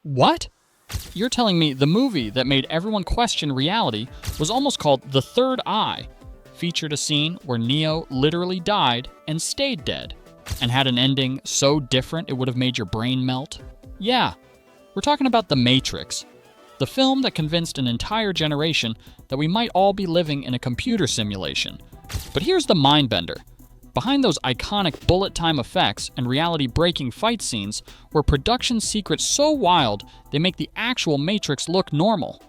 What? You're telling me the movie that made everyone question reality was almost called The Third Eye, featured a scene where Neo literally died and stayed dead, and had an ending so different it would have made your brain melt? Yeah, we're talking about The Matrix, the film that convinced an entire generation that we might all be living in a computer simulation. But here's the mind-bender. Behind those iconic bullet-time effects and reality-breaking fight scenes were production secrets so wild they make the actual Matrix look normal.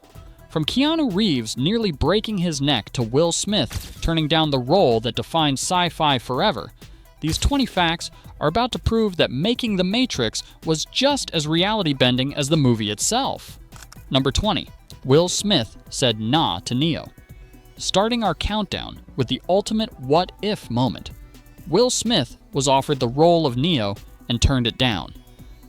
From Keanu Reeves nearly breaking his neck to Will Smith turning down the role that defined sci-fi forever, these 20 facts are about to prove that making The Matrix was just as reality-bending as the movie itself. Number 20. Will Smith said nah to Neo. Starting our countdown with the ultimate what-if moment. Will Smith was offered the role of Neo and turned it down.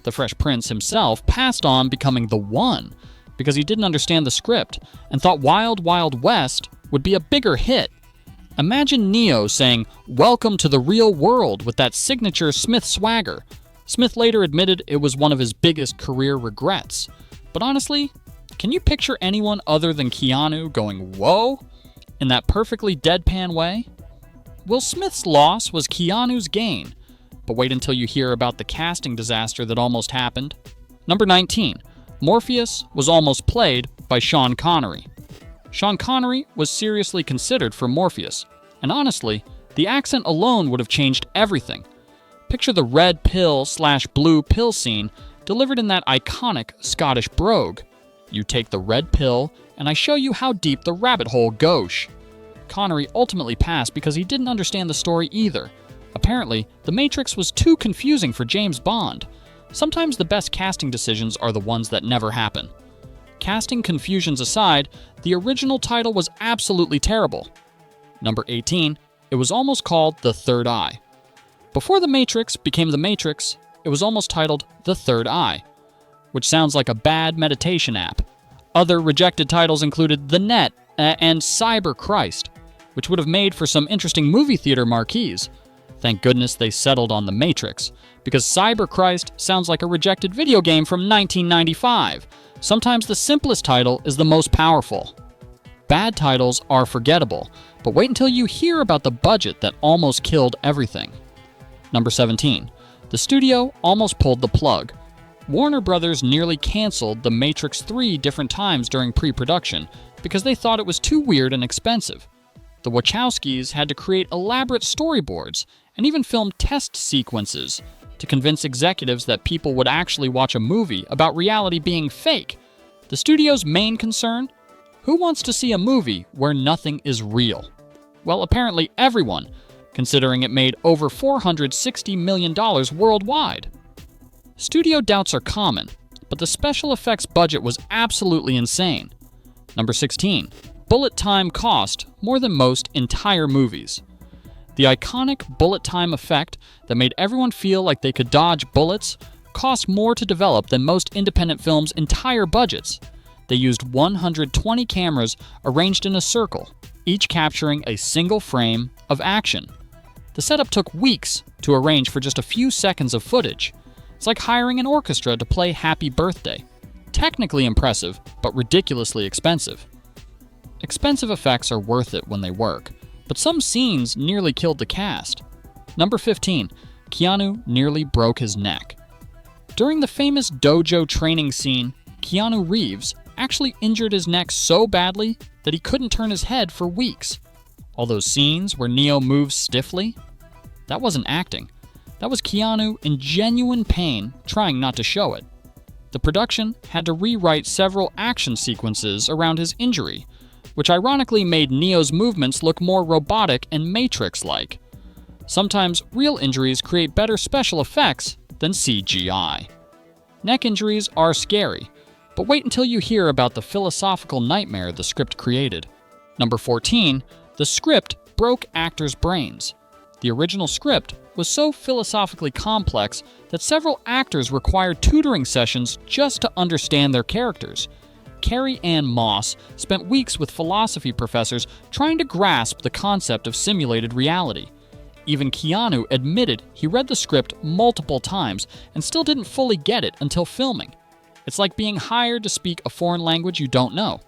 The Fresh Prince himself passed on becoming the one because he didn't understand the script and thought Wild Wild West would be a bigger hit. Imagine Neo saying, "Welcome to the real world" with that signature Smith swagger. Smith later admitted it was one of his biggest career regrets. But honestly, can you picture anyone other than Keanu going, "Whoa," in that perfectly deadpan way? Will Smith's loss was Keanu's gain, but wait until you hear about the casting disaster that almost happened. Number 19. Morpheus was almost played by Sean Connery. Sean Connery was seriously considered for Morpheus, and honestly, the accent alone would have changed everything. Picture the red pill/blue pill scene delivered in that iconic Scottish brogue. You take the red pill, and I show you how deep the rabbit hole goes. Connery ultimately passed because he didn't understand the story either. Apparently, The Matrix was too confusing for James Bond. Sometimes the best casting decisions are the ones that never happen. Casting confusions aside, the original title was absolutely terrible. Number 18. It was almost called The Third Eye. Before The Matrix became The Matrix, it was almost titled The Third Eye, which sounds like a bad meditation app. Other rejected titles included The Net and Cyber Christ, which would have made for some interesting movie theater marquees. Thank goodness they settled on The Matrix, because Cyber Christ sounds like a rejected video game from 1995. Sometimes the simplest title is the most powerful. Bad titles are forgettable, but wait until you hear about the budget that almost killed everything. Number 17. The studio almost pulled the plug. Warner Brothers nearly canceled The Matrix 3 different times during pre-production because they thought it was too weird and expensive. The Wachowskis had to create elaborate storyboards and even film test sequences to convince executives that people would actually watch a movie about reality being fake. The studio's main concern? Who wants to see a movie where nothing is real? Well, apparently everyone, considering it made over $460 million worldwide. Studio doubts are common, but the special effects budget was absolutely insane. Number 16. Bullet time cost more than most entire movies. The iconic bullet time effect that made everyone feel like they could dodge bullets cost more to develop than most independent films' entire budgets. They used 120 cameras arranged in a circle, each capturing a single frame of action. The setup took weeks to arrange for just a few seconds of footage. It's like hiring an orchestra to play Happy Birthday. Technically impressive, but ridiculously expensive. Expensive effects are worth it when they work, but some scenes nearly killed the cast. Number 15. Keanu nearly broke his neck. During the famous dojo training scene, Keanu Reeves actually injured his neck so badly that he couldn't turn his head for weeks. All those scenes where Neo moves stiffly? That wasn't acting. That was Keanu in genuine pain trying not to show it. The production had to rewrite several action sequences around his injury, which ironically made Neo's movements look more robotic and Matrix-like. Sometimes real injuries create better special effects than CGI. Neck injuries are scary, but wait until you hear about the philosophical nightmare the script created. Number 14. The script broke actors' brains. The original script was so philosophically complex that several actors required tutoring sessions just to understand their characters. Carrie-Ann Moss spent weeks with philosophy professors trying to grasp the concept of simulated reality. Even Keanu admitted he read the script multiple times and still didn't fully get it until filming. It's like being hired to speak a foreign language you don't know,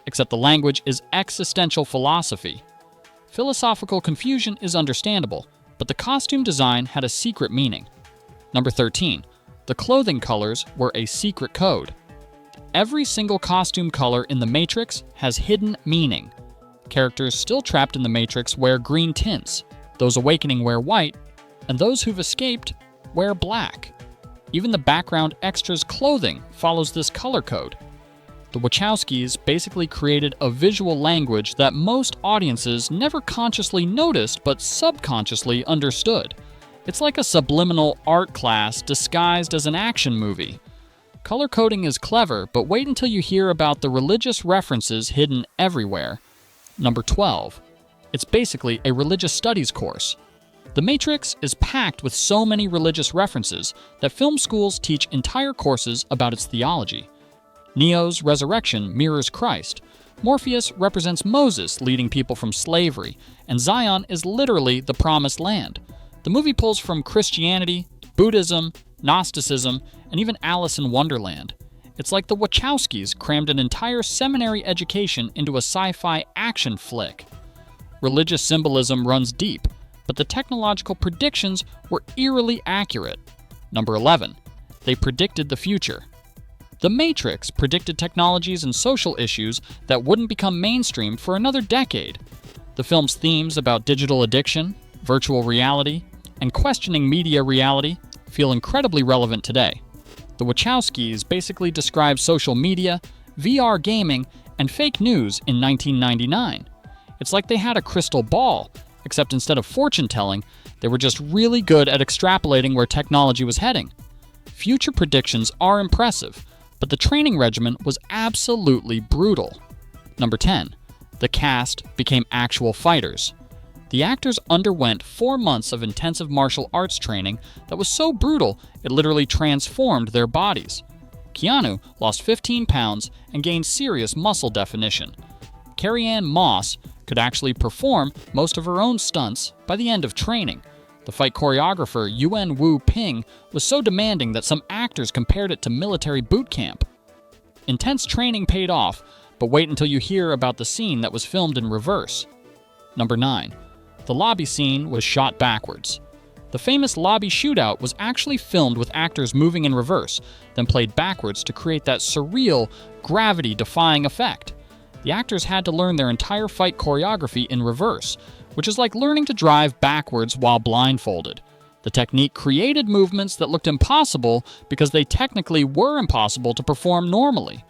except the language is existential philosophy. Philosophical confusion is understandable, but the costume design had a secret meaning. Number 13. The clothing colors were a secret code. Every single costume color in The Matrix has hidden meaning. Characters still trapped in The Matrix wear green tints, those awakening wear white, and those who've escaped wear black. Even the background extras' clothing follows this color code. The Wachowskis basically created a visual language that most audiences never consciously noticed but subconsciously understood. It's like a subliminal art class disguised as an action movie. Color coding is clever, but wait until you hear about the religious references hidden everywhere. Number 12. It's basically a religious studies course. The Matrix is packed with so many religious references that film schools teach entire courses about its theology. Neo's resurrection mirrors Christ. Morpheus represents Moses leading people from slavery, and Zion is literally the promised land. The movie pulls from Christianity, Buddhism, Gnosticism, and even Alice in Wonderland. It's like the Wachowskis crammed an entire seminary education into a sci-fi action flick. Religious symbolism runs deep, but the technological predictions were eerily accurate. Number 11. They predicted the future. The Matrix predicted technologies and social issues that wouldn't become mainstream for another decade. The film's themes about digital addiction, virtual reality, and questioning media reality feel incredibly relevant today. The Wachowskis basically describe social media, VR gaming, and fake news in 1999. It's like they had a crystal ball, except instead of fortune-telling, they were just really good at extrapolating where technology was heading. Future predictions are impressive, but the training regimen was absolutely brutal. Number 10. The cast became actual fighters. The actors underwent 4 months of intensive martial arts training that was so brutal it literally transformed their bodies. Keanu lost 15 pounds and gained serious muscle definition. Carrie-Anne Moss could actually perform most of her own stunts by the end of training. The fight choreographer Yuen Wu Ping was so demanding that some actors compared it to military boot camp. Intense training paid off, but wait until you hear about the scene that was filmed in reverse. Number 9. The lobby scene was shot backwards. The famous lobby shootout was actually filmed with actors moving in reverse, then played backwards to create that surreal, gravity-defying effect. The actors had to learn their entire fight choreography in reverse, which is like learning to drive backwards while blindfolded. The technique created movements that looked impossible because they technically were impossible to perform normally.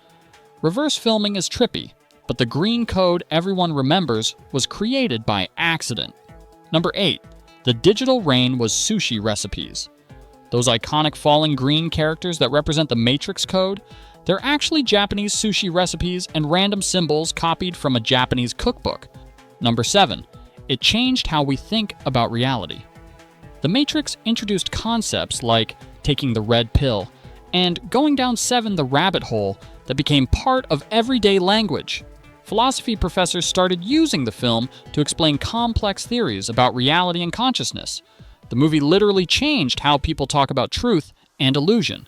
Reverse filming is trippy, but the green code everyone remembers was created by accident. Number 8. The digital rain was sushi recipes. Those iconic falling green characters that represent the Matrix code, they're actually Japanese sushi recipes and random symbols copied from a Japanese cookbook. Number 7. It changed how we think about reality. The Matrix introduced concepts like taking the red pill and going down 7 the rabbit hole that became part of everyday language. Philosophy professors started using the film to explain complex theories about reality and consciousness. The movie literally changed how people talk about truth and illusion.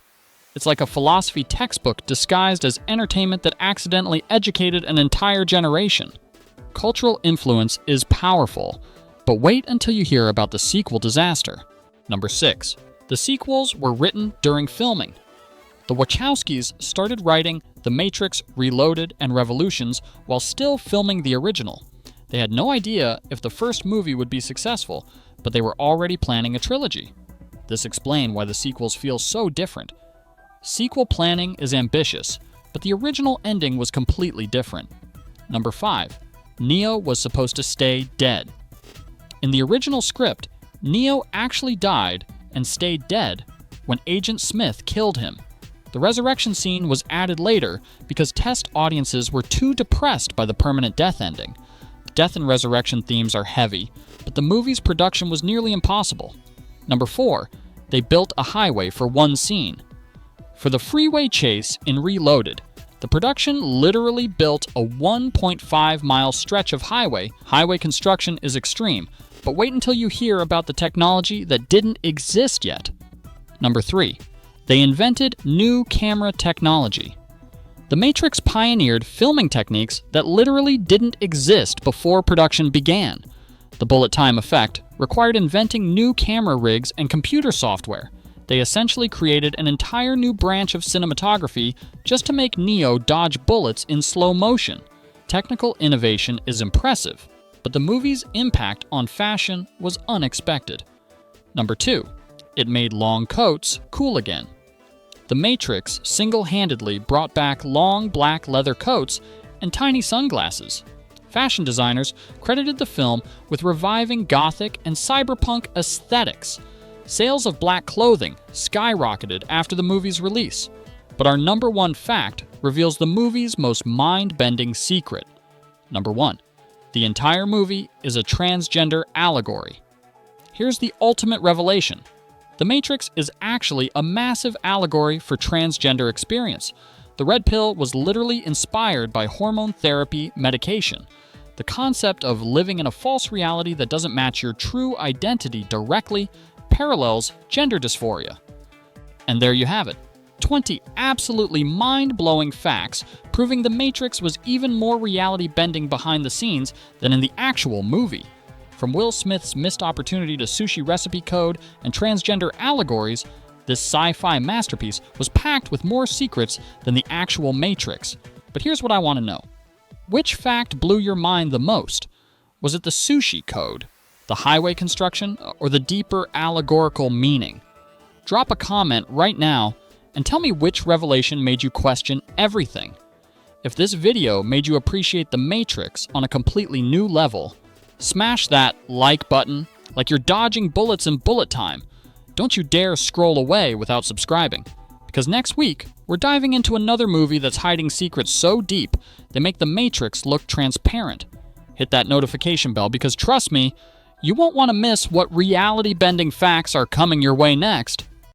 It's like a philosophy textbook disguised as entertainment that accidentally educated an entire generation. Cultural influence is powerful, but wait until you hear about the sequel disaster. Number 6. The sequels were written during filming. The Wachowskis started writing The Matrix, Reloaded, and Revolutions while still filming the original. They had no idea if the first movie would be successful, but they were already planning a trilogy. This explains why the sequels feel so different. Sequel planning is ambitious, but the original ending was completely different. Number 5. Neo was supposed to stay dead. In the original script, Neo actually died and stayed dead when Agent Smith killed him. The resurrection scene was added later because test audiences were too depressed by the permanent death ending. The death and resurrection themes are heavy, but the movie's production was nearly impossible. Number 4. They built a highway for one scene. For the freeway chase in Reloaded, the production literally built a 1.5-mile stretch of highway. Highway construction is extreme, but wait until you hear about the technology that didn't exist yet. Number 3. They invented new camera technology. The Matrix pioneered filming techniques that literally didn't exist before production began. The bullet time effect required inventing new camera rigs and computer software. They essentially created an entire new branch of cinematography just to make Neo dodge bullets in slow motion. Technical innovation is impressive, but the movie's impact on fashion was unexpected. Number 2. It made long coats cool again. The Matrix single-handedly brought back long black leather coats and tiny sunglasses. Fashion designers credited the film with reviving gothic and cyberpunk aesthetics. Sales of black clothing skyrocketed after the movie's release. But our number 1 fact reveals the movie's most mind-bending secret. Number 1. The entire movie is a transgender allegory. Here's the ultimate revelation. The Matrix is actually a massive allegory for transgender experience. The red pill was literally inspired by hormone therapy medication. The concept of living in a false reality that doesn't match your true identity directly parallels gender dysphoria. And there you have it. 20 absolutely mind-blowing facts proving The Matrix was even more reality-bending behind the scenes than in the actual movie. From Will Smith's missed opportunity to sushi recipe code and transgender allegories, this sci-fi masterpiece was packed with more secrets than the actual Matrix. But here's what I want to know. Which fact blew your mind the most? Was it the sushi code, the highway construction, or the deeper allegorical meaning? Drop a comment right now and tell me which revelation made you question everything. If this video made you appreciate The Matrix on a completely new level, smash that like button like you're dodging bullets in bullet time. Don't you dare scroll away without subscribing, because next week we're diving into another movie that's hiding secrets so deep they make The Matrix look transparent. Hit that notification bell because trust me, you won't want to miss what reality-bending facts are coming your way next.